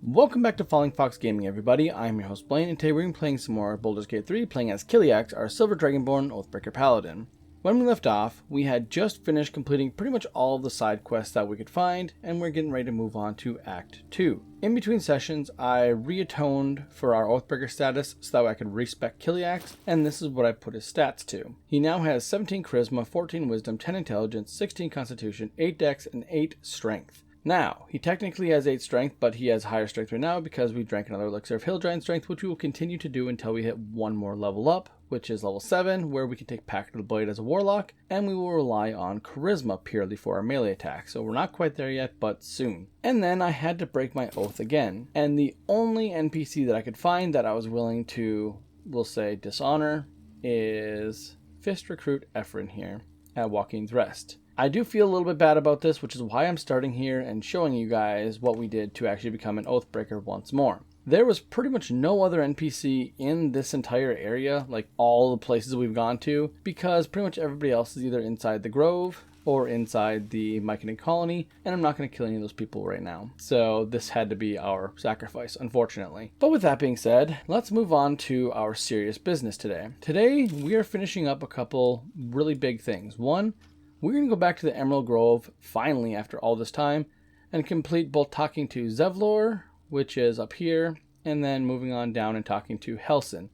Welcome back to FallingFoxGaming, everybody. I'm your host Blaine, and today we're going to be playing some more Baldur's Gate 3, playing as Killiax, our Silver Dragonborn Oathbreaker Paladin. When we left off, we had just finished completing pretty much all of the side quests that we could find, and we're getting ready to move on to Act 2. In between sessions, I reatoned for our Oathbreaker status so that way I could respec Killiax, and this is what I put his stats to. He now has 17 Charisma, 14 Wisdom, 10 Intelligence, 16 Constitution, 8 Dex, and 8 Strength. Now, he technically has 8 strength, but he has higher strength right now because we drank another elixir of Hill Giant strength, which we will continue to do until we hit one more level up, which is level 7, where we can take Pact of the Blade as a warlock, and we will rely on charisma purely for our melee attack. So we're not quite there yet, but soon. And then I had to break my oath again, and the only NPC that I could find that I was willing to, we'll say, dishonor is Fist Recruit Ephron here at Waukeen's Rest. I do feel a little bit bad about this, which is why I'm starting here and showing you guys what we did to actually become an Oathbreaker once more. There was pretty much no other NPC in this entire area, like all the places we've gone to, because pretty much everybody else is either inside the Grove or inside the Myconid colony, and I'm not going to kill any of those people right now. So this had to be our sacrifice, unfortunately. But with that being said, let's move on to our serious business today. Today, we are finishing up a couple really big things. One, we're going to go back to the Emerald Grove, finally, after all this time, and complete both talking to Zevlor, which is up here, and then moving on down and talking to Helsin.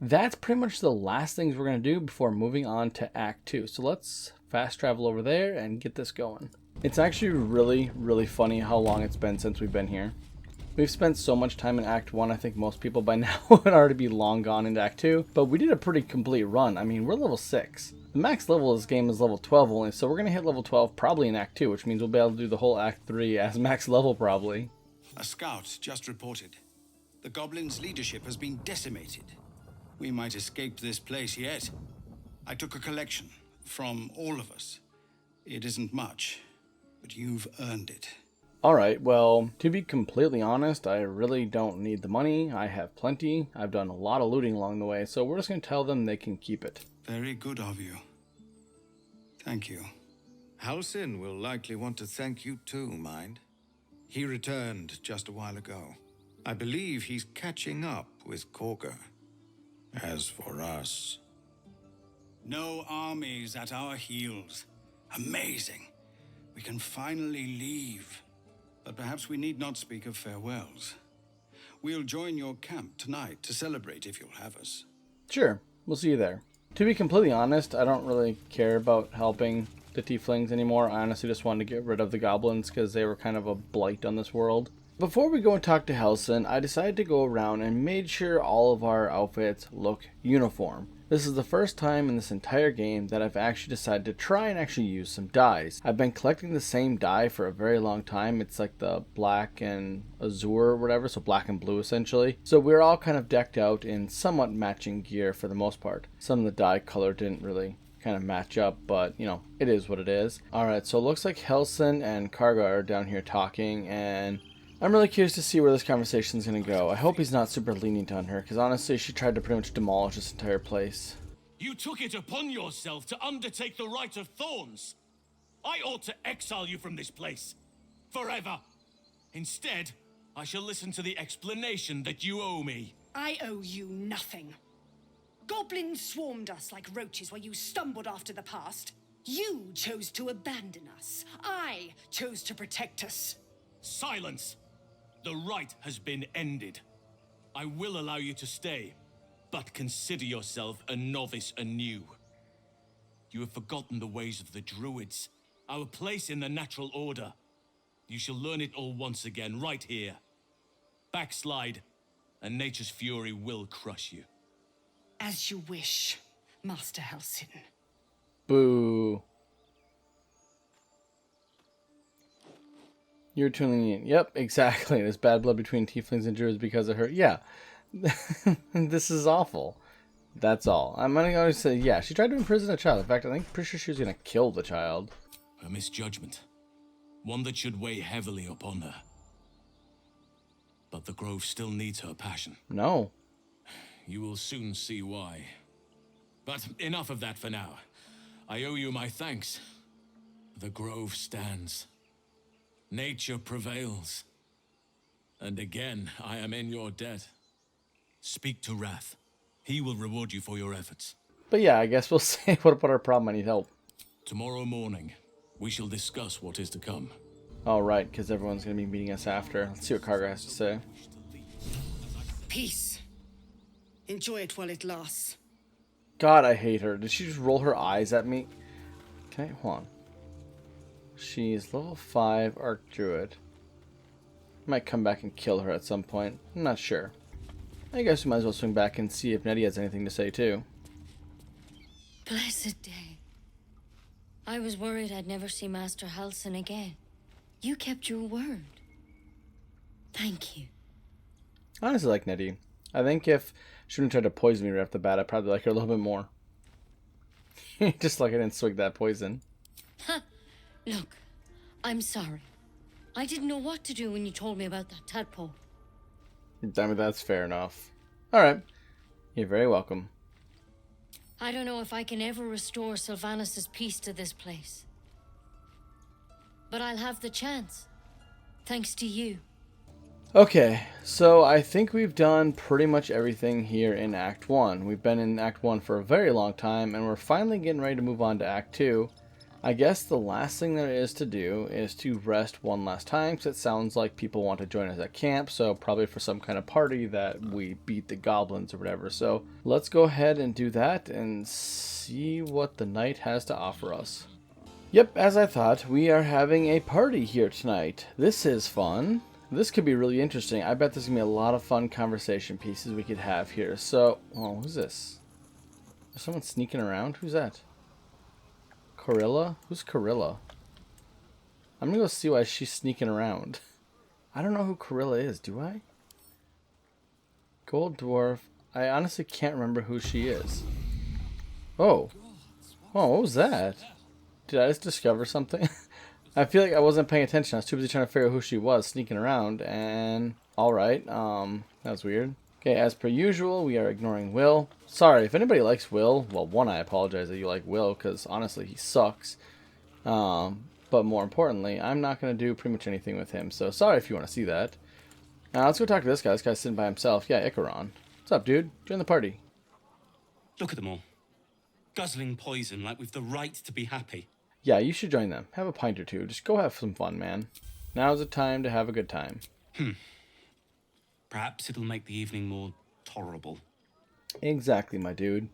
That's pretty much the last things we're going to do before moving on to Act 2. So let's fast travel over there and get this going. It's actually really funny how long it's been since we've been here. We've spent so much time in Act 1, I think most people by now would already be long gone into Act 2, but we did a pretty complete run. I mean, we're level 6. The max level of this game is level 12 only, so we're going to hit level 12 probably in Act 2, which means we'll be able to do the whole Act 3 as max level probably. A scout just reported. The goblins' leadership has been decimated. We might escape this place yet. I took a collection from all of us. It isn't much, but you've earned it. Alright, well, to be completely honest, I really don't need the money. I have plenty. I've done a lot of looting along the way, so we're just going to tell them they can keep it. Very good of you. Thank you. Helsin will likely want to thank you too, mind. He returned just a while ago. I believe he's catching up with Korga. As for us... No armies at our heels. Amazing. We can finally leave. But perhaps we need not speak of farewells. We'll join your camp tonight to celebrate if you'll have us. Sure, we'll see you there. To be completely honest, I don't really care about helping the tieflings anymore. I honestly just wanted to get rid of the goblins because they were kind of a blight on this world. Before we go and talk to Helsin, I decided to go around and made sure all of our outfits look uniform. This is the first time in this entire game that I've actually decided to try and actually use some dyes. I've been collecting the same dye for a very long time. It's like the black and azure or whatever, so black and blue essentially. So we're all kind of decked out in somewhat matching gear for the most part. Some of the dye color didn't really kind of match up, but you know, it is what it is. Alright, so it looks like Helsin and Karga are down here talking, and I'm really curious to see where this conversation is going to go. I hope he's not super lenient on her, because honestly, she tried to pretty much demolish this entire place. You took it upon yourself to undertake the Rite of Thorns. I ought to exile you from this place. Forever. Instead, I shall listen to the explanation that you owe me. I owe you nothing. Goblins swarmed us like roaches while you stumbled after the past. You chose to abandon us. I chose to protect us. Silence! The rite has been ended. I will allow you to stay, but consider yourself a novice anew. You have forgotten the ways of the Druids, our place in the natural order. You shall learn it all once again, right here. Backslide, and nature's fury will crush you. As you wish, Master Helsin. Boo. You're too lenient. Yep, exactly. There's bad blood between tieflings and druids because of her. Yeah. This is awful. That's all. I'm going to say, yeah, she tried to imprison a child. In fact, I think pretty sure she was going to kill the child. A misjudgment. One that should weigh heavily upon her. But the Grove still needs her passion. No. You will soon see why. But enough of that for now. I owe you my thanks. The Grove stands. Nature prevails. And again, I am in your debt. Speak to Wrath. He will reward you for your efforts. But yeah, I guess we'll say, what about our problem? I need help. Tomorrow morning, we shall discuss what is to come. All right, because everyone's going to be meeting us after. Let's see what Karga has to say. Peace. Enjoy it while it lasts. God, I hate her. Did she just roll her eyes at me? Okay, hold on. She's level 5 Arc Druid. Might come back and kill her at some point. I'm not sure. I guess we might as well swing back and see if Nettie has anything to say too. Blessed day. I was worried I'd never see Master Halsin again. You kept your word. Thank you. I honestly like Nettie. I think if she wouldn't try to poison me right off the bat, I'd probably like her a little bit more. Just like I didn't swig that poison. Look, I'm sorry. I didn't know what to do when you told me about that tadpole. I mean, that's fair enough. Alright. You're very welcome. I don't know if I can ever restore Sylvanas' peace to this place. But I'll have the chance. Thanks to you. Okay, so I think we've done pretty much everything here in Act 1. We've been in Act 1 for a very long time, and we're finally getting ready to move on to Act 2. I guess the last thing there is to do is to rest one last time, because it sounds like people want to join us at camp, so probably for some kind of party that we beat the goblins or whatever. So let's go ahead and do that and see what the night has to offer us. Yep, as I thought, we are having a party here tonight. This is fun. This could be really interesting. I bet there's going to be a lot of fun conversation pieces we could have here. So, oh, who's this? Is someone sneaking around? Who's that? Corilla? Who's Corilla? I'm going to go see why she's sneaking around. I don't know who Corilla is, do I? Gold Dwarf. I honestly can't remember who she is. Oh. Oh, what was that? Did I just discover something? I feel like I wasn't paying attention. I was too busy trying to figure out who she was, sneaking around, and... Alright, that was weird. Okay, as per usual, we are ignoring Will. Sorry, if anybody likes Will, well, one, I apologize that you like Will, because honestly, he sucks. But more importantly, I'm not going to do pretty much anything with him, so sorry if you want to see that. Now, let's go talk to this guy. This guy's sitting by himself. Yeah, Icaron. What's up, dude? Join the party. Look at them all. Guzzling poison like we've the right to be happy. Yeah, you should join them. Have a pint or two. Just go have some fun, man. Now's the time to have a good time. Perhaps it'll make the evening more tolerable. Exactly, my dude.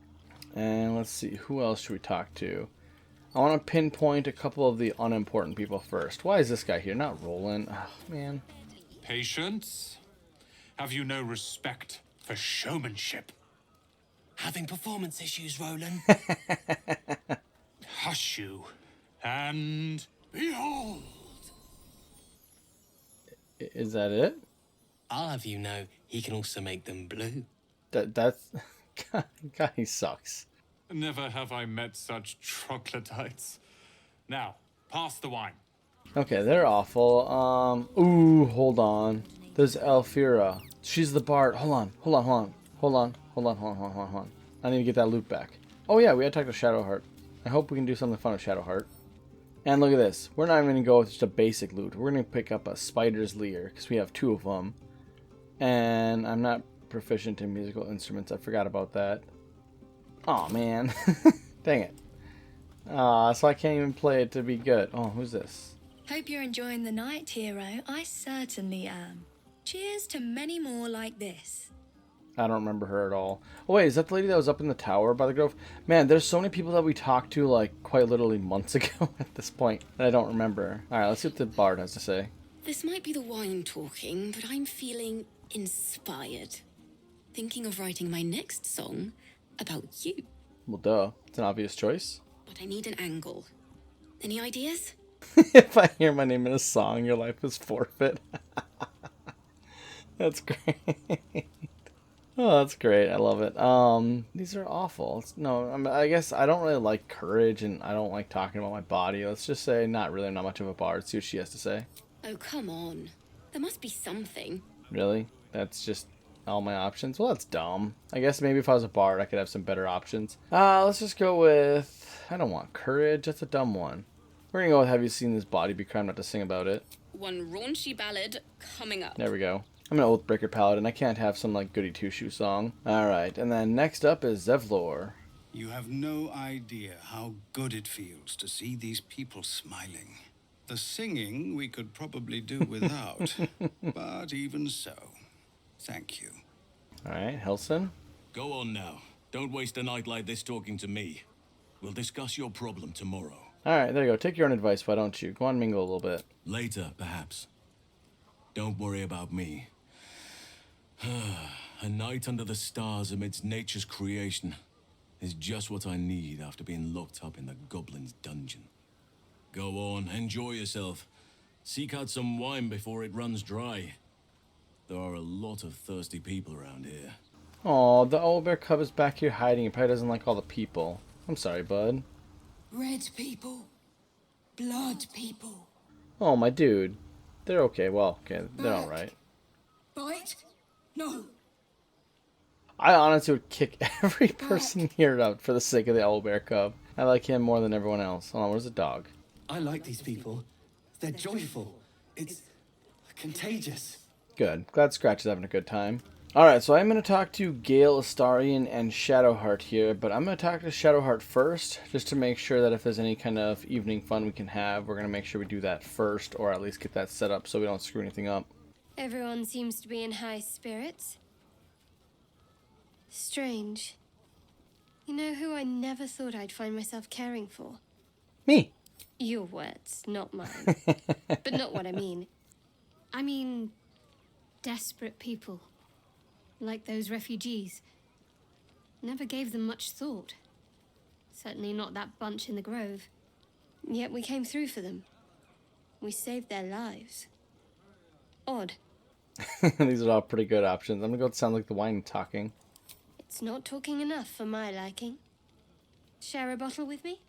And let's see, who else should we talk to? I want to pinpoint a couple of the unimportant people first. Why is this guy here? Not Roland. Oh, man. Patience? Have you no respect for showmanship? Having performance issues, Roland. Hush you, and behold! Is that it? I'll have you know, he can also make them blue. That's... God, he sucks. Never have I met such troglodytes. Now, pass the wine. Okay, they're awful. Ooh, hold on. There's Elfira. She's the bard. Hold on. I need to get that loot back. Oh yeah, we had to talk to Shadowheart. I hope we can do something fun with Shadowheart. And look at this. We're not even going to go with just a basic loot. We're going to pick up a Spider's Leer, because we have 2 of them. And I'm not proficient in musical instruments. I forgot about that. Aw, man. Dang it. So I can't even play it to be good. Oh, who's this? Hope you're enjoying the night, hero. I certainly am. Cheers to many more like this. I don't remember her at all. Oh wait, is that the lady that was up in the tower by the Grove? Man, there's so many people that we talked to like quite literally months ago at this point that I don't remember. Alright, let's see what the bard has to say. This might be the wine talking, but I'm feeling inspired. Thinking of writing my next song about you. Well, duh. It's an obvious choice. But I need an angle. Any ideas? If I hear my name in a song, your life is forfeit. That's great. Oh, that's great. I love it. These are awful. No, I guess I don't really like courage, and I don't like talking about my body. Let's just say not much of a bard. See what she has to say. Oh, come on. There must be something. Really? That's just all my options? Well, that's dumb. I guess maybe if I was a bard, I could have some better options. Let's just go with... I don't want courage. That's a dumb one. We're gonna go with Have You Seen This Body Be Crime, not to sing about it. One raunchy ballad coming up. There we go. I'm an Oathbreaker Paladin. I can't have some like goody two-shoe song. Alright, and then next up is Zevlor. You have no idea how good it feels to see these people smiling. The singing we could probably do without, but even so, thank you. Alright, Helson. Go on now. Don't waste a night like this talking to me. We'll discuss your problem tomorrow. Alright, there you go. Take your own advice, why don't you? Go on, mingle a little bit. Later, perhaps. Don't worry about me. A night under the stars amidst nature's creation is just what I need after being locked up in the goblin's dungeon. Go on, enjoy yourself. Seek out some wine before it runs dry. There are a lot of thirsty people around here. Aw, the owlbear cub is back here hiding. He probably doesn't like all the people. I'm sorry, bud. Red people. Blood people. Oh, my dude. They're okay. Well, okay, they're Back. alright. Bite? No. I honestly would kick every person here out for the sake of the owlbear cub. I like him more than everyone else. Hold on, where's the dog? I like these people. They're joyful. It's contagious. Good. Glad Scratch is having a good time. Alright, so I'm going to talk to Gale, Astarion, and Shadowheart here, but I'm going to talk to Shadowheart first, just to make sure that if there's any kind of evening fun we can have, we're going to make sure we do that first, or at least get that set up so we don't screw anything up. Everyone seems to be in high spirits. Strange. You know who I never thought I'd find myself caring for? Me. Your words, not mine. But not what I mean. I mean, desperate people. Like those refugees. Never gave them much thought. Certainly not that bunch in the Grove. Yet we came through for them. We saved their lives. Odd. These are all pretty good options. I'm going to go sound like the wine talking. It's not talking enough for my liking. Share a bottle with me?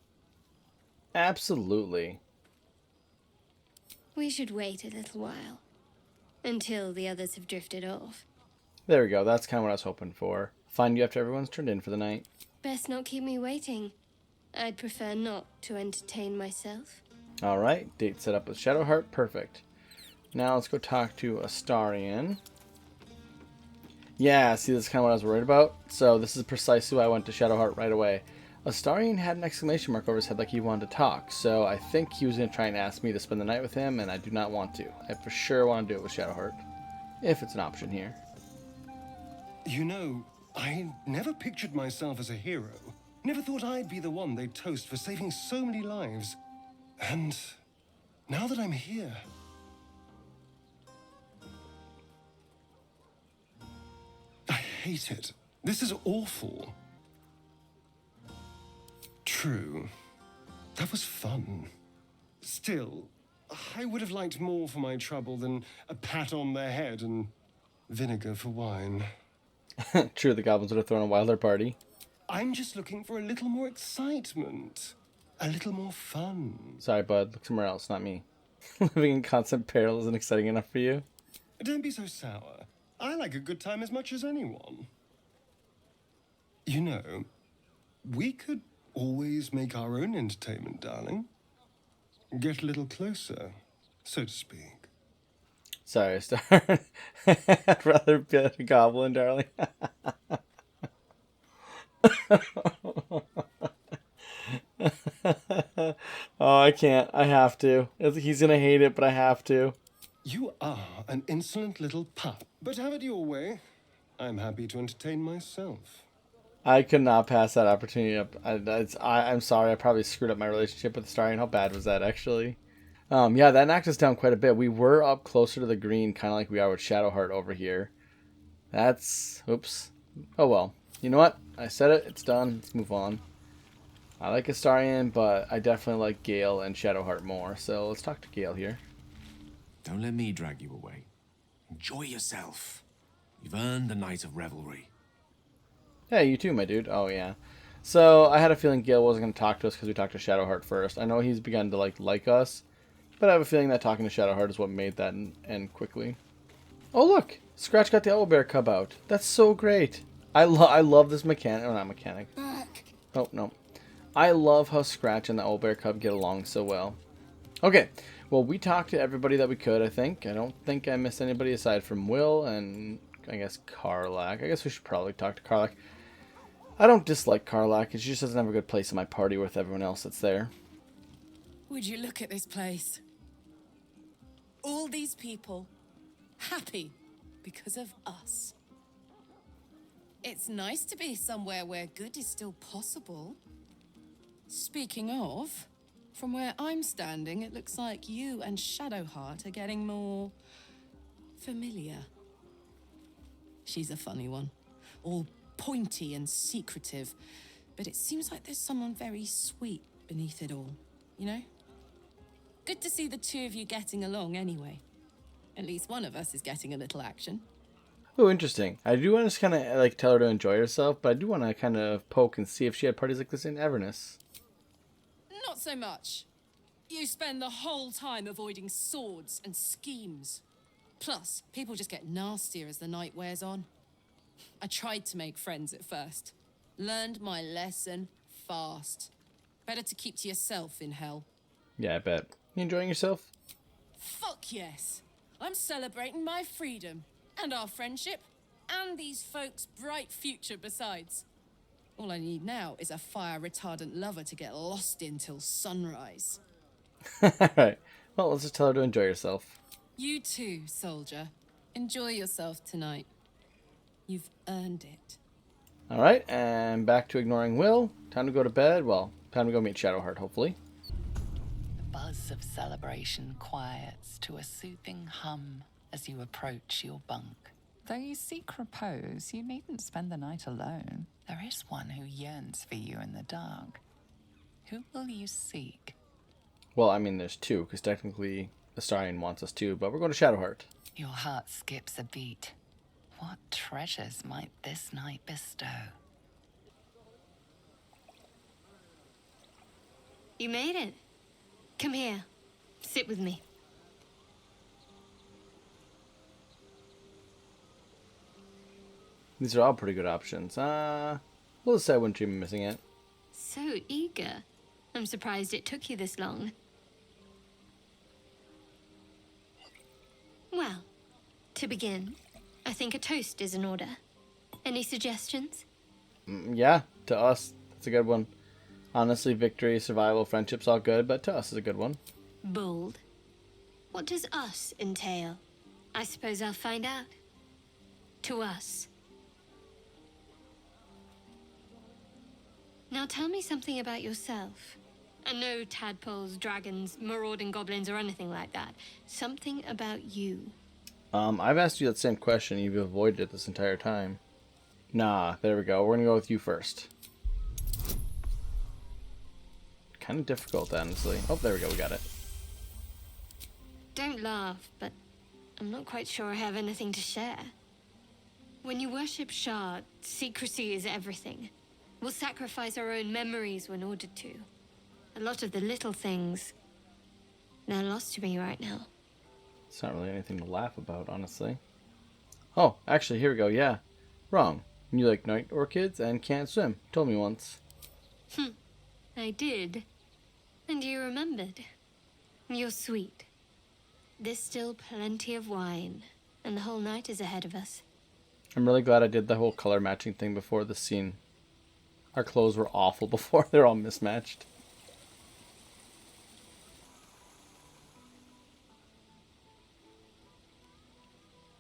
Absolutely. We should wait a little while. Until the others have drifted off. There we go. That's kind of what I was hoping for. Find you after everyone's turned in for the night. Best not keep me waiting. I'd prefer not to entertain myself. Alright, date set up with Shadowheart. Perfect. Now let's go talk to Astarion. Yeah, see, that's kind of what I was worried about. So this is precisely why I went to Shadowheart right away. Astarion had an exclamation mark over his head like he wanted to talk, so I think he was going to try and ask me to spend the night with him, and I do not want to. I for sure want to do it with Shadowheart. If it's an option here. You know, I never pictured myself as a hero. Never thought I'd be the one they'd toast for saving so many lives. And now that I'm here... I hate it. This is awful. True. That was fun. Still, I would have liked more for my trouble than a pat on the head and vinegar for wine. True, the goblins would have thrown a wilder party. I'm just looking for a little more excitement. A little more fun. Sorry, bud. Look somewhere else, not me. Living in constant peril isn't exciting enough for you? Don't be so sour. I like a good time as much as anyone. You know, we could always make our own entertainment, darling. Get a little closer, so to speak. Sorry, Star. I'd rather be a goblin, darling. Oh, I can't. I have to. He's gonna hate it, but I have to. You are an insolent little pup. But have it your way. I'm happy to entertain myself. I could not pass that opportunity up. I'm sorry. I probably screwed up my relationship with Astarion. How bad was that, actually? Yeah, that knocked us down quite a bit. We were up closer to the green, kind of like we are with Shadowheart over here. That's... Oops. Oh, well. You know what? I said it. It's done. Let's move on. I like Astarion, but I definitely like Gale and Shadowheart more. So let's talk to Gale here. Don't let me drag you away. Enjoy yourself. You've earned a night of revelry. Hey, you too, my dude. Oh, yeah. So I had a feeling Gale wasn't going to talk to us because we talked to Shadowheart first. I know he's begun to like us. But I have a feeling that talking to Shadowheart is what made that end quickly. Oh, look! Scratch got the owlbear cub out. That's so great. I love this mechanic. Oh, not mechanic. Back. Oh, no. I love how Scratch and the owlbear cub get along so well. Okay, Well, we talked to everybody that we could, I think. I don't think I missed anybody aside from Will and, I guess, Karlak. I guess we should probably talk to Karlak. I don't dislike Karlak. She just doesn't have a good place in my party with everyone else that's there. Would you look at this place? All these people happy because of us. It's nice to be somewhere where good is still possible. Speaking of, from where I'm standing, it looks like you and Shadowheart are getting more familiar. She's a funny one, all pointy and secretive, but it seems like there's someone very sweet beneath it all, you know? Good to see the two of you getting along anyway. At least one of us is getting a little action. Oh, interesting. I do want to kind of like tell her to enjoy herself, but I do want to kind of poke and see if she had parties like this in Avernus. Not so much. You spend the whole time avoiding swords and schemes. Plus, people just get nastier as the night wears on. I tried to make friends at first. Learned my lesson fast. Better to keep to yourself in hell. Yeah, I bet. You enjoying yourself? Fuck yes. I'm celebrating my freedom, and our friendship, and these folks' bright future besides. All I need now is a fire-retardant lover to get lost in till sunrise. Alright. Well, let's just tell her to enjoy herself. You too, soldier. Enjoy yourself tonight. You've earned it. Alright, and back to ignoring Will. Time to go to bed. Well, time to go meet Shadowheart, hopefully. The buzz of celebration quiets to a soothing hum as you approach your bunk. Though you seek repose, you needn't spend the night alone. There is one who yearns for you in the dark. Who will you seek? Well, I mean, there's two, because technically Astarion wants us to, but we're going to Shadowheart. Your heart skips a beat. What treasures might this night bestow? You made it. Come here. Sit with me. These are all pretty good options. We'll decide when you're missing it. So eager. I'm surprised it took you this long. Well, to begin, I think a toast is in order. Any suggestions? Yeah, to us, that's a good one. Honestly, victory, survival, friendship's all good, but to us is a good one. Bold. What does us entail? I suppose I'll find out. To us. Now tell me something about yourself. And no tadpoles, dragons, marauding goblins, or anything like that. Something about you. I've asked you that same question. You've avoided it this entire time. Nah, there we go. We're gonna go with you first. Kind of difficult, honestly. Oh, there we go. We got it. Don't laugh, but I'm not quite sure I have anything to share. When you worship Shard, secrecy is everything. We'll sacrifice our own memories when ordered to. A lot of the little things, they're lost to me right now. It's not really anything to laugh about, honestly. Oh, actually, here we go. Yeah. Wrong. You like night orchids and can't swim. Told me once. I did. And you remembered. You're sweet. There's still plenty of wine, and the whole night is ahead of us. I'm really glad I did the whole color matching thing before the scene. Our clothes were awful before. They're all mismatched.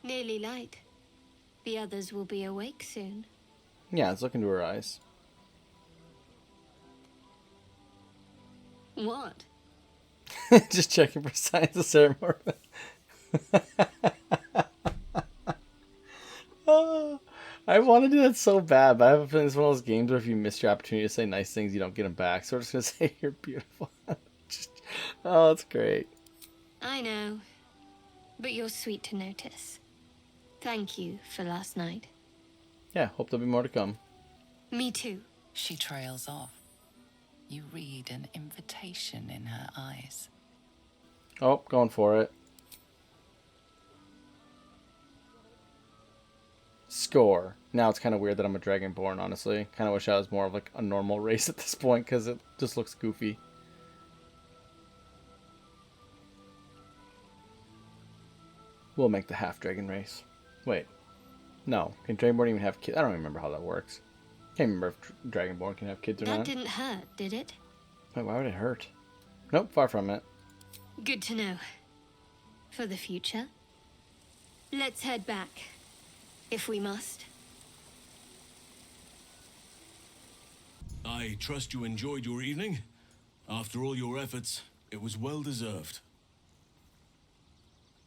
Nearly light. The others will be awake soon. Yeah, let's look into her eyes. What? Just checking for signs of ceremony. Oh, I want to do that so bad, but I have a feeling it's one of those games where if you miss your opportunity to say nice things, you don't get them back. So we're just going to say you're beautiful. Oh, that's great. I know. But you're sweet to notice. Thank you for last night. Yeah, hope there'll be more to come. Me too. She trails off. You read an invitation in her eyes. Oh, going for it. Score. Now it's kind of weird that I'm a Dragonborn, honestly. Kind of wish I was more of like a normal race at this point because it just looks goofy. We'll make the half-dragon race. Wait. No. Can Dragonborn even have kids? I don't remember how that works. Can't remember if Dragonborn can have kids or That not. didn't hurt, did it? Wait, why would it hurt? Nope, far from it. Good to know. For the future. Let's head back, if we must. I trust you enjoyed your evening. After all your efforts, it was well deserved.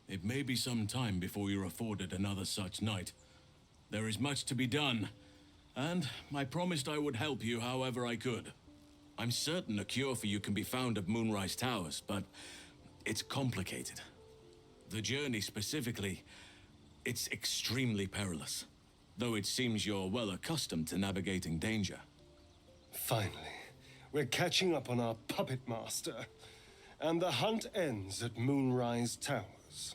It may be some time before you're afforded another such night. There is much to be done, and I promised I would help you however I could. I'm certain a cure for you can be found at Moonrise Towers, but it's complicated. The journey specifically, it's extremely perilous, though it seems you're well accustomed to navigating danger. Finally, we're catching up on our puppet master, and the hunt ends at Moonrise Towers.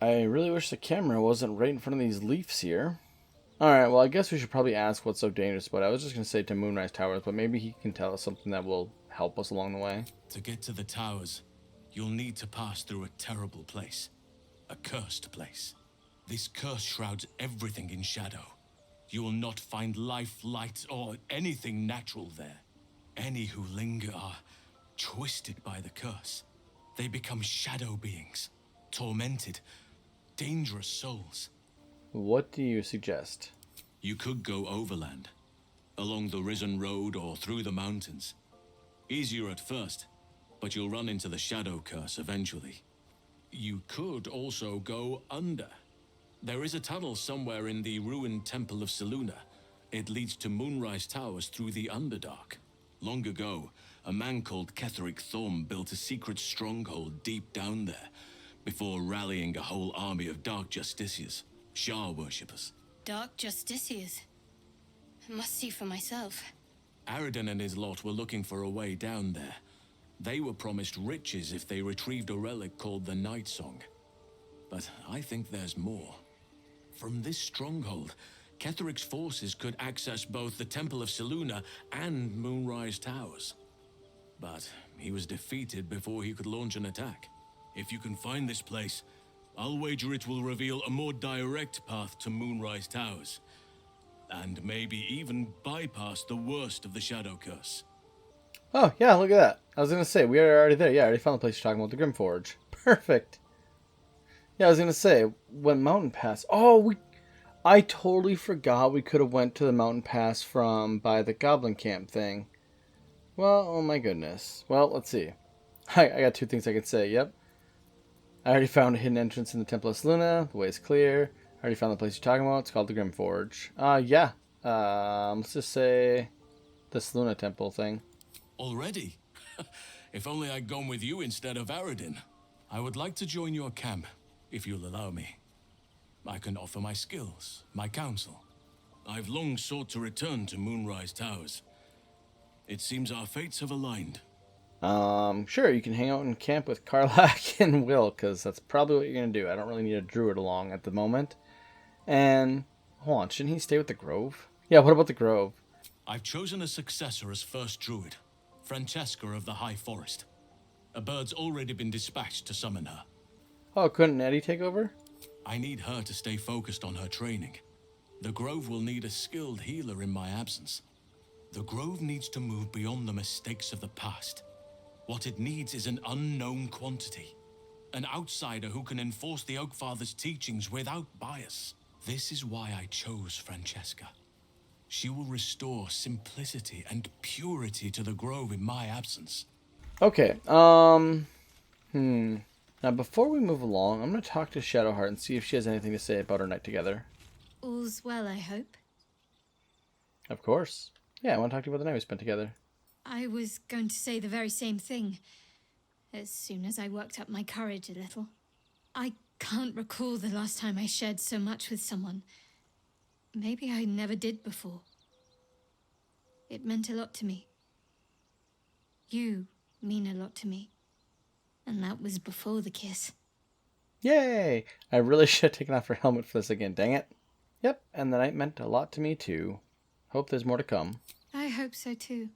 I really wish the camera wasn't right in front of these leaves here. Alright, well I guess we should probably ask what's so dangerous about it. I was just going to say to Moonrise Towers, but maybe he can tell us something that will help us along the way. To get to the towers, you'll need to pass through a terrible place. A cursed place. This curse shrouds everything in shadow. You will not find life, light, or anything natural there. Any who linger are twisted by the curse. They become shadow beings, tormented, dangerous souls. What do you suggest? You could go overland, along the Risen Road or through the mountains. Easier at first, but you'll run into the shadow curse eventually. You could also go under. There is a tunnel somewhere in the ruined Temple of Selûne. It leads to Moonrise Towers through the Underdark. Long ago, a man called Ketheric Thorm built a secret stronghold deep down there, before rallying a whole army of Dark Justiciars, Shah worshippers. Dark Justiciars. I must see for myself. Aradin and his lot were looking for a way down there. They were promised riches if they retrieved a relic called the Night Song. But I think there's more. From this stronghold, Ketheric's forces could access both the Temple of Selûne and Moonrise Towers. But he was defeated before he could launch an attack. If you can find this place, I'll wager it will reveal a more direct path to Moonrise Towers. And maybe even bypass the worst of the Shadow Curse. Oh, yeah, look at that. I was going to say, we are already there. Yeah, I already found the place you're talking about, the Grimforge. Perfect. Yeah, I was going to say, when Mountain Pass... Oh, I totally forgot we could have went to the Mountain Pass from by the Goblin Camp thing. Well, oh my goodness. Well, let's see. I got two things I could say, yep. I already found a hidden entrance in the Temple of Selûne. The way is clear. I already found the place you're talking about. It's called the Grimforge. Yeah. Let's just say the Selûne Temple thing. Already? If only I'd gone with you instead of Aradin. I would like to join your camp, if you'll allow me. I can offer my skills, my counsel. I've long sought to return to Moonrise Towers. It seems our fates have aligned. Sure, you can hang out and camp with Karlach and Will, because that's probably what you're going to do. I don't really need a druid along at the moment. And, hold on, shouldn't he stay with the Grove? Yeah, what about the Grove? I've chosen a successor as first druid, Francesca of the High Forest. A bird's already been dispatched to summon her. Oh, couldn't Eddie take over? I need her to stay focused on her training. The Grove will need a skilled healer in my absence. The Grove needs to move beyond the mistakes of the past. What it needs is an unknown quantity. An outsider who can enforce the Oakfather's teachings without bias. This is why I chose Francesca. She will restore simplicity and purity to the Grove in my absence. Okay, Now, before we move along, I'm going to talk to Shadowheart and see if she has anything to say about our night together. All's well, I hope. Of course. Yeah, I want to talk to you about the night we spent together. I was going to say the very same thing, as soon as I worked up my courage a little. I can't recall the last time I shared so much with someone. Maybe I never did before. It meant a lot to me. You mean a lot to me. And that was before the kiss. Yay! I really should have taken off her helmet for this again, dang it. Yep, and the night meant a lot to me too. Hope there's more to come. I hope so too.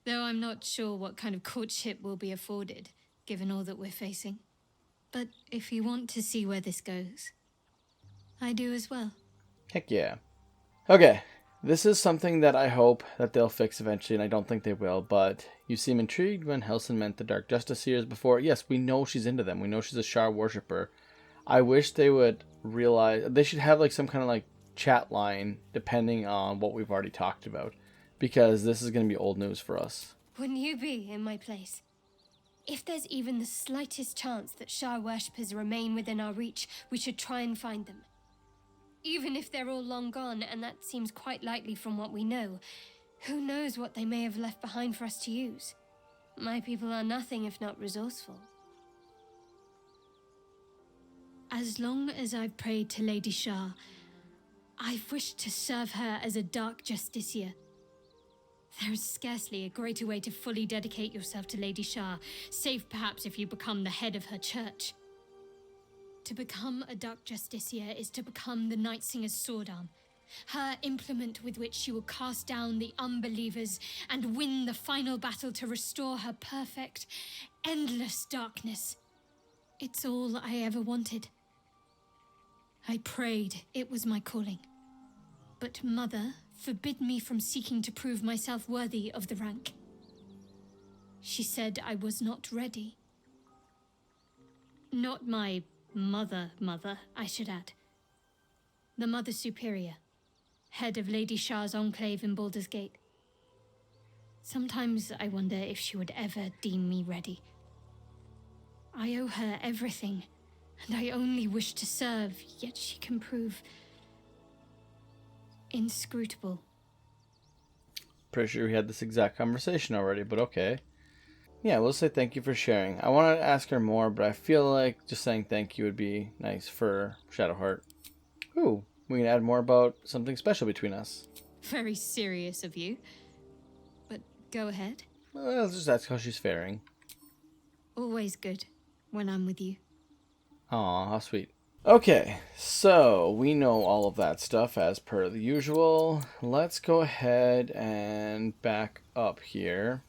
Though I'm not sure what kind of courtship will be afforded, given all that we're facing. But if you want to see where this goes, I do as well. Heck yeah. Okay, this is something that I hope that they'll fix eventually, and I don't think they will, but you seem intrigued when Helson meant the Dark Justiciars before. Yes, we know she's into them. We know she's a Shar worshipper. I wish they would realize, they should have like some kind of like chat line depending on what we've already talked about, because this is going to be old news for us. Wouldn't you be in my place? If there's even the slightest chance that Shar worshippers remain within our reach, we should try and find them. Even if they're all long gone, and that seems quite likely from what we know, who knows what they may have left behind for us to use? My people are nothing if not resourceful. As long as I've prayed to Lady Shar, I've wished to serve her as a Dark Justiciar. There is scarcely a greater way to fully dedicate yourself to Lady Shar, save perhaps if you become the head of her church. To become a Dark Justiciar is to become the Night Singer's sword arm, her implement with which she will cast down the unbelievers and win the final battle to restore her perfect, endless darkness. It's all I ever wanted. I prayed it was my calling. But Mother forbid me from seeking to prove myself worthy of the rank. She said I was not ready. Not my mother, I should add. The Mother Superior, head of Lady Shar's enclave in Baldur's Gate. Sometimes I wonder if she would ever deem me ready. I owe her everything, and I only wish to serve, yet she can prove inscrutable. Pretty sure we had this exact conversation already, but okay. Yeah, we'll say thank you for sharing. I wanted to ask her more, but I feel like just saying thank you would be nice for Shadowheart. Ooh, we can add more about something special between us. Very serious of you. But go ahead. Well, just that's how she's faring. Always good when I'm with you. Aw, how sweet. Okay, so we know all of that stuff as per the usual. Let's go ahead and back up here.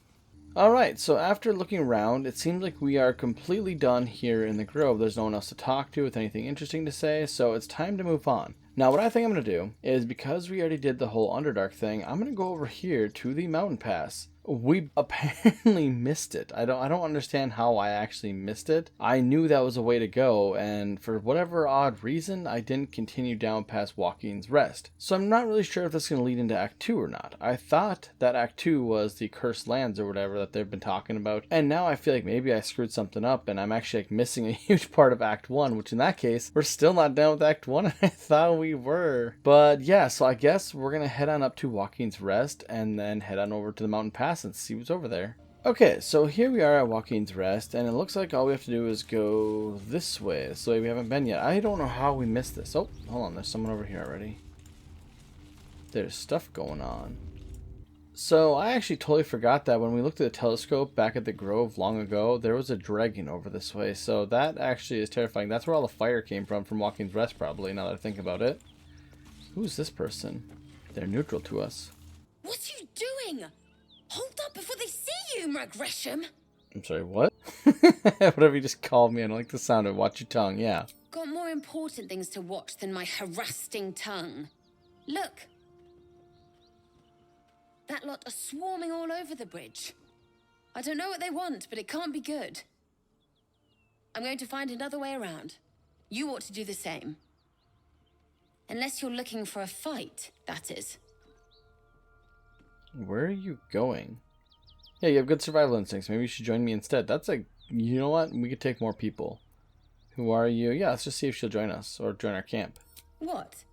Alright, so after looking around, it seems like we are completely done here in the Grove. There's no one else to talk to with anything interesting to say, so it's time to move on. Now, what I think I'm going to do is, because we already did the whole Underdark thing, I'm going to go over here to the Mountain Pass. We apparently missed it. I don't understand how I actually missed it. I knew that was a way to go, and for whatever odd reason, I didn't continue down past Waukeen's Rest. So I'm not really sure if this is going to lead into Act 2 or not. I thought that Act 2 was the Cursed Lands or whatever that they've been talking about, and now I feel like maybe I screwed something up and I'm actually like missing a huge part of Act 1, which in that case, we're still not done with Act 1, and I thought we were. But yeah, so I guess we're going to head on up to Waukeen's Rest and then head on over to the Mountain Pass and see what's over there. Okay, so here we are at Waukeen's Rest, and it looks like all we have to do is go this way. This way we haven't been yet. I don't know how we missed this. Oh, hold on, there's someone over here already. There's stuff going on. So I actually totally forgot that when we looked at the telescope back at the Grove long ago, there was a dragon over this way. So that actually is terrifying. That's where all the fire came from Waukeen's Rest, probably, now that I think about it. Who's this person? They're neutral to us. What are you doing? Hold up before they see you, Gresham. I'm sorry, what? Whatever you just called me, I don't like the sound of it. Watch your tongue, yeah. Got more important things to watch than my harassing tongue. Look. That lot are swarming all over the bridge. I don't know what they want, but it can't be good. I'm going to find another way around. You ought to do the same. Unless you're looking for a fight, that is. Where are you going? Yeah, you have good survival instincts. Maybe you should join me instead. That's like, you know what? We could take more people. Who are you? Yeah, let's just see if she'll join us or join our camp. What?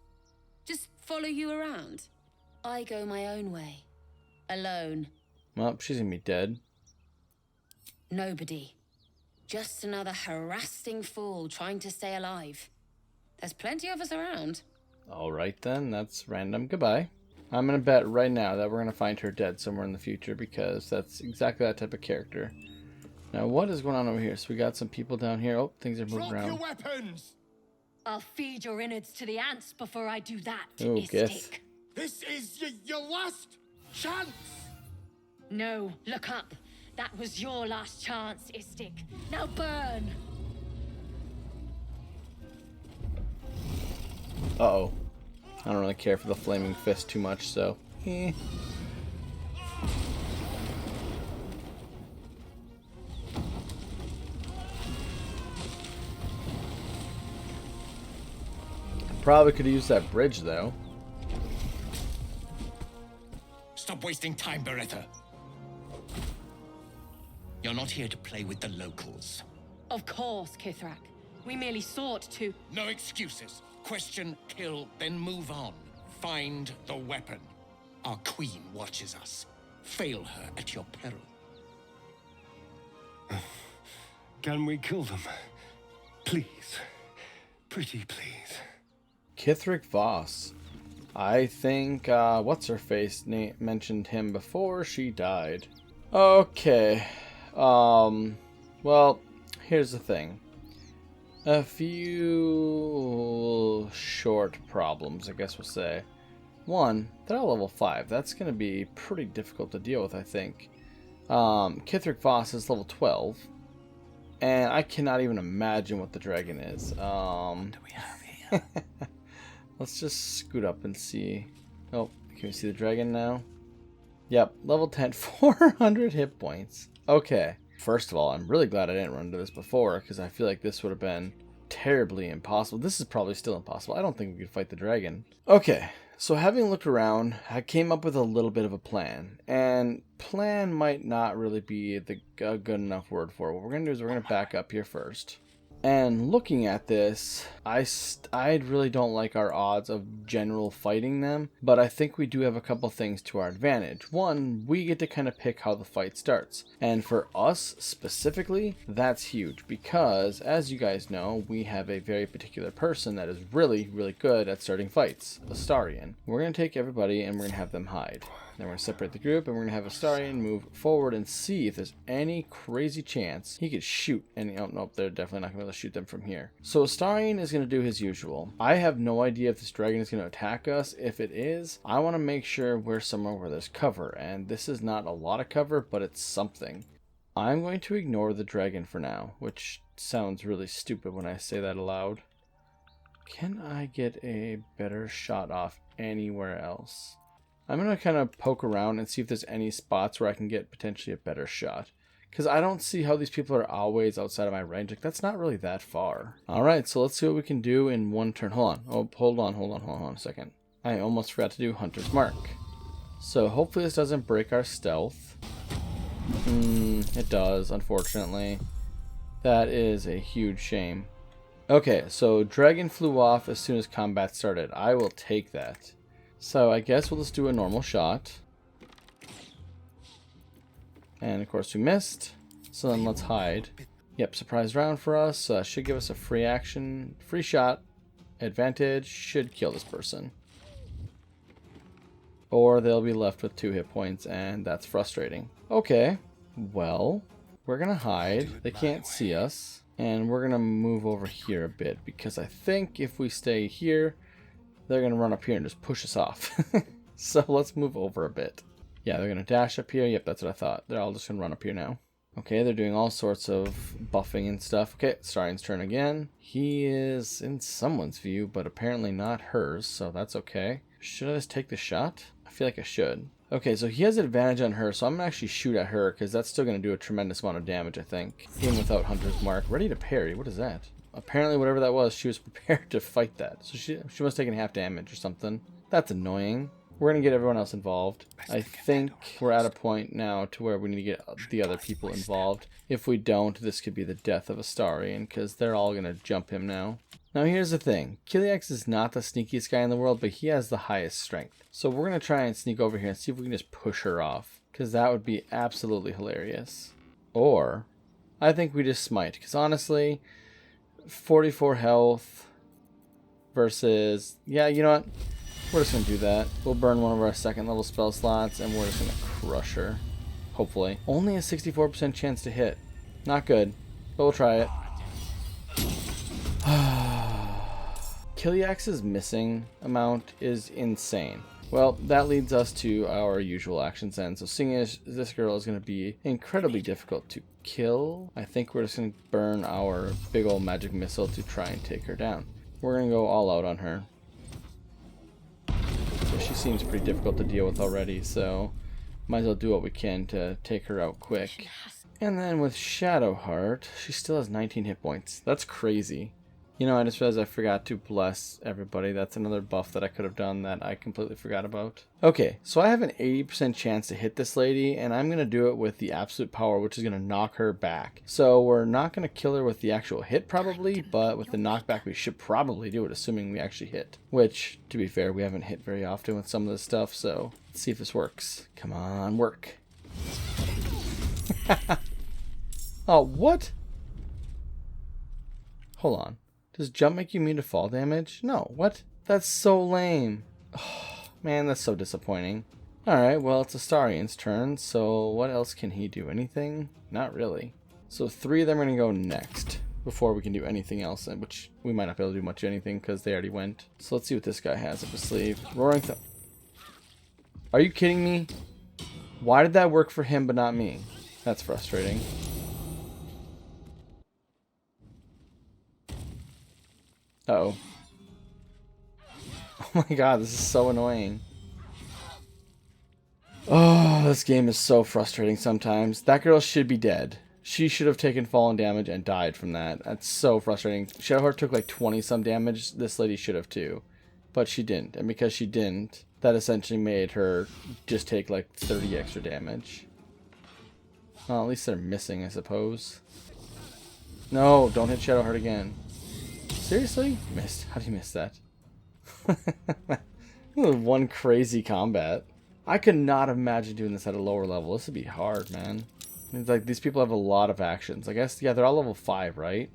Just follow you around? I go my own way. Alone. Well, she's gonna be dead. Nobody. Just another harassing fool trying to stay alive. There's plenty of us around. Alright then, that's random. Goodbye. I'm going to bet right now that we're going to find her dead somewhere in the future, because that's exactly that type of character. Now, what is going on over here? So we got some people down here. Oh, things are moving around. Drop your weapons! I'll feed your innards to the ants before I do that, Oh, Gith. This is your last chance! No, look up. That was your last chance, Istik. Now burn! Uh-oh. I don't really care for the flaming fist too much, so... eh. Probably could have used that bridge, though. Stop wasting time, Beretta. You're not here to play with the locals. Of course, Kithrak. We merely sought to... No excuses. Question, kill, then move on. Find the weapon. Our queen watches us. Fail her at your peril. Can we kill them? Please. Pretty please. Kithrak Voss. I think, what's-her-face mentioned him before she died. Okay. Well, here's the thing. A few short problems, I guess we'll say. One, they're all level 5. That's going to be pretty difficult to deal with, I think. Kithrak Voss is level 12. And I cannot even imagine what the dragon is. What do we have here? Let's just scoot up and see. Oh, can we see the dragon now? Yep, level 10, 400 hit points. Okay. First of all, I'm really glad I didn't run into this before, because I feel like this would have been terribly impossible. This is probably still impossible. I don't think we could fight the dragon. Okay, so having looked around, I came up with a little bit of a plan. And plan might not really be the good enough word for it. What we're going to do is we're going to back up here first. And looking at this, I really don't like our odds of general fighting them, but I think we do have a couple things to our advantage. One, we get to kind of pick how the fight starts. And for us specifically, that's huge because, as you guys know, we have a very particular person that is really, really good at starting fights, Astarion. We're going to take everybody and we're going to have them hide. Then we're going to separate the group and we're going to have Astarion move forward and see if there's any crazy chance he could shoot any... Oh, nope, they're definitely not going to be able to shoot them from here. So Astarion is going to do his usual. I have no idea if this dragon is going to attack us. If it is, I want to make sure we're somewhere where there's cover. And this is not a lot of cover, but it's something. I'm going to ignore the dragon for now, which sounds really stupid when I say that aloud. Can I get a better shot off anywhere else? I'm going to kind of poke around and see if there's any spots where I can get potentially a better shot. Because I don't see how these people are always outside of my range. Like, that's not really that far. Alright, so let's see what we can do in one turn. Hold on. Oh, hold on a second. I almost forgot to do Hunter's Mark. So hopefully this doesn't break our stealth. It does, unfortunately. That is a huge shame. Okay, so dragon flew off as soon as combat started. I will take that. So I guess we'll just do a normal shot. And of course we missed. So then let's hide. Yep, surprise round for us. Should give us a free action. Free shot. Advantage. Should kill this person. Or they'll be left with 2 hit points and that's frustrating. Okay. Well, we're going to hide. They can't see us. And we're going to move over here a bit. Because I think if we stay here, they're going to run up here and just push us off. So let's move over a bit. Yeah, they're going to dash up here. Yep, that's what I thought. They're all just going to run up here now. Okay, they're doing all sorts of buffing and stuff. Okay, Starion's turn again. He is in someone's view, but apparently not hers, so that's okay. Should I just take the shot? I feel like I should. Okay, so he has an advantage on her, so I'm going to actually shoot at her, because that's still going to do a tremendous amount of damage, I think. Even without Hunter's Mark. Ready to parry. What is that? Apparently, whatever that was, she was prepared to fight that. So she must have taken half damage or something. That's annoying. We're going to get everyone else involved. I think we're at a point now to where we need to get the other people involved. If we don't, this could be the death of Astarion, because they're all going to jump him now. Now here's the thing. Killiax is not the sneakiest guy in the world, but he has the highest strength. So we're going to try and sneak over here and see if we can just push her off, because that would be absolutely hilarious. Or, I think we just smite, because honestly, 44 health versus... Yeah, you know what? We're just going to do that. We'll burn one of our second level spell slots and we're just going to crush her. Hopefully. Only a 64% chance to hit. Not good, but we'll try it. Killiax's missing amount is insane. Well, that leads us to our usual actions then. So seeing as this girl is going to be incredibly difficult to kill, I think we're just going to burn our big old magic missile to try and take her down. We're going to go all out on her. she seems pretty difficult to deal with already, so might as well do what we can to take her out quick. And then with Shadowheart, she still has 19 hit points. That's crazy. You know, I just realized I forgot to bless everybody. That's another buff that I could have done that I completely forgot about. Okay, so I have an 80% chance to hit this lady, and I'm going to do it with the absolute power, which is going to knock her back. So we're not going to kill her with the actual hit probably, but with the knockback we should probably do it, assuming we actually hit. Which, to be fair, we haven't hit very often with some of this stuff, so let's see if this works. Come on, work. Oh, what? Hold on. Does jump make you immune to fall damage? No. What? That's so lame. Oh, man, that's so disappointing. Alright, well, it's Astarian's turn, so what else can he do? Anything? Not really. So 3 of them are going to go next before we can do anything else, which we might not be able to do much of anything because they already went. So let's see what this guy has up his sleeve. Roaring Thunder. Are you kidding me? Why did that work for him but not me? That's frustrating. Uh-oh. Oh my god, this is so annoying. Oh, this game is so frustrating sometimes. That girl should be dead. She should have taken fallen damage and died from that. That's so frustrating. Shadowheart took like 20 some damage. This lady should have too. But she didn't. And because she didn't, that essentially made her just take like 30 extra damage. Well, at least they're missing, I suppose. No, don't hit Shadowheart again. Seriously? Missed. How do you miss that? One crazy combat. I could not imagine doing this at a lower level. This would be hard, man. It's like these people have a lot of actions. I guess, yeah, they're all level 5, right?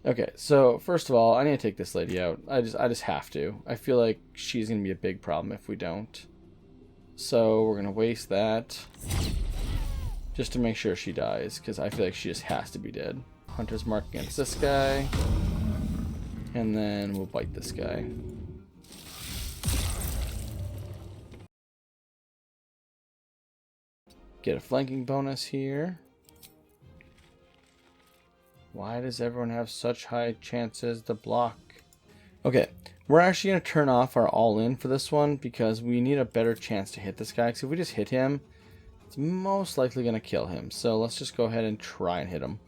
Okay, so first of all, I need to take this lady out. I just have to. I feel like she's going to be a big problem if we don't. So we're going to waste that just to make sure she dies, because I feel like she just has to be dead. Hunter's Mark against this guy. And then we'll bite this guy. Get a flanking bonus here. Why does everyone have such high chances to block? Okay, we're actually going to turn off our all-in for this one because we need a better chance to hit this guy. Because if we just hit him, it's most likely going to kill him. So let's just go ahead and try and hit him.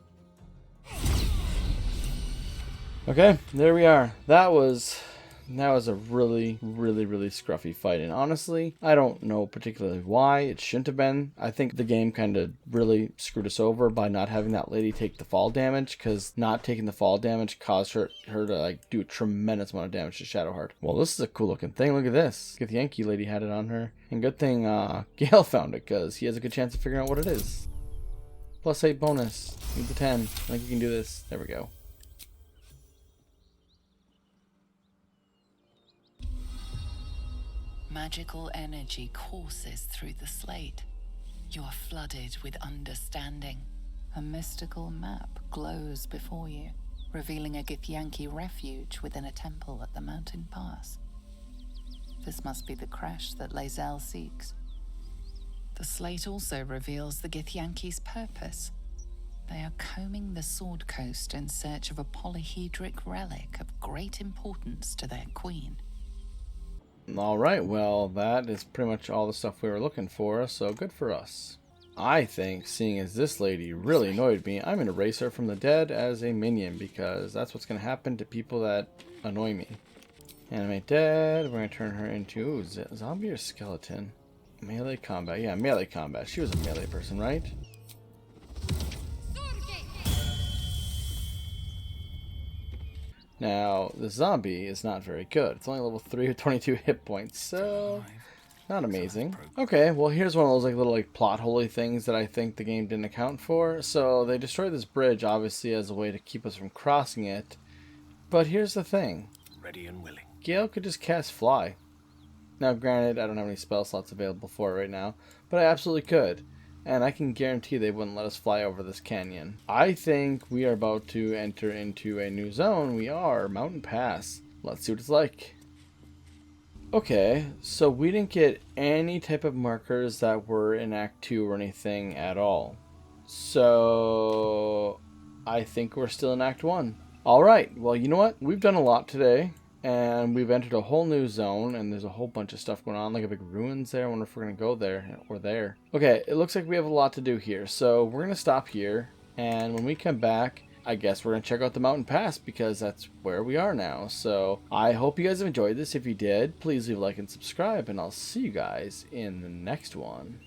Okay, there we are. That was a really scruffy fight. And honestly, I don't know particularly why. It shouldn't have been. I think the game kind of really screwed us over by not having that lady take the fall damage, because not taking the fall damage caused her to like do a tremendous amount of damage to Shadowheart. Well, this is a cool looking thing. Look at this. Gith Yankee lady had it on her. And good thing Gale found it, because he has a good chance of figuring out what it is. +8 bonus. Need the 10. I think you can do this. There we go. Magical energy courses through the slate. You are flooded with understanding. A mystical map glows before you, revealing a Githyanki refuge within a temple at the mountain pass. This must be the crash that Lae'zel seeks. The slate also reveals the Githyanki's purpose. They are combing the Sword Coast in search of a polyhedric relic of great importance to their queen. Alright, well, that is pretty much all the stuff we were looking for, so good for us. I think, seeing as this lady really annoyed me, I'm going to erase her from the dead as a minion, because that's what's going to happen to people that annoy me. Animate dead, we're going to turn her into, ooh, zombie or skeleton? Melee combat, yeah, melee combat. She was a melee person, right? Now, the zombie is not very good. It's only level 3 with 22 hit points, so not amazing. Okay, well here's one of those little plot holy things that I think the game didn't account for. So they destroyed this bridge, obviously, as a way to keep us from crossing it. But here's the thing. Ready and willing. Gale could just cast Fly. Now, granted, I don't have any spell slots available for it right now, but I absolutely could. And I can guarantee they wouldn't let us fly over this canyon. I think we are about to enter into a new zone. We are Mountain Pass. Let's see what it's like. Okay, so we didn't get any type of markers that were in Act 2 or anything at all. So I think we're still in Act 1. Alright, well, you know what? We've done a lot today. And we've entered a whole new zone, and there's a whole bunch of stuff going on, like a big ruins there. I wonder if we're going to go there or there. Okay, it looks like we have a lot to do here, so we're going to stop here, and when we come back, I guess we're going to check out the mountain pass, because that's where we are now. So I hope you guys have enjoyed this. If you did, please leave a like and subscribe, and I'll see you guys in the next one.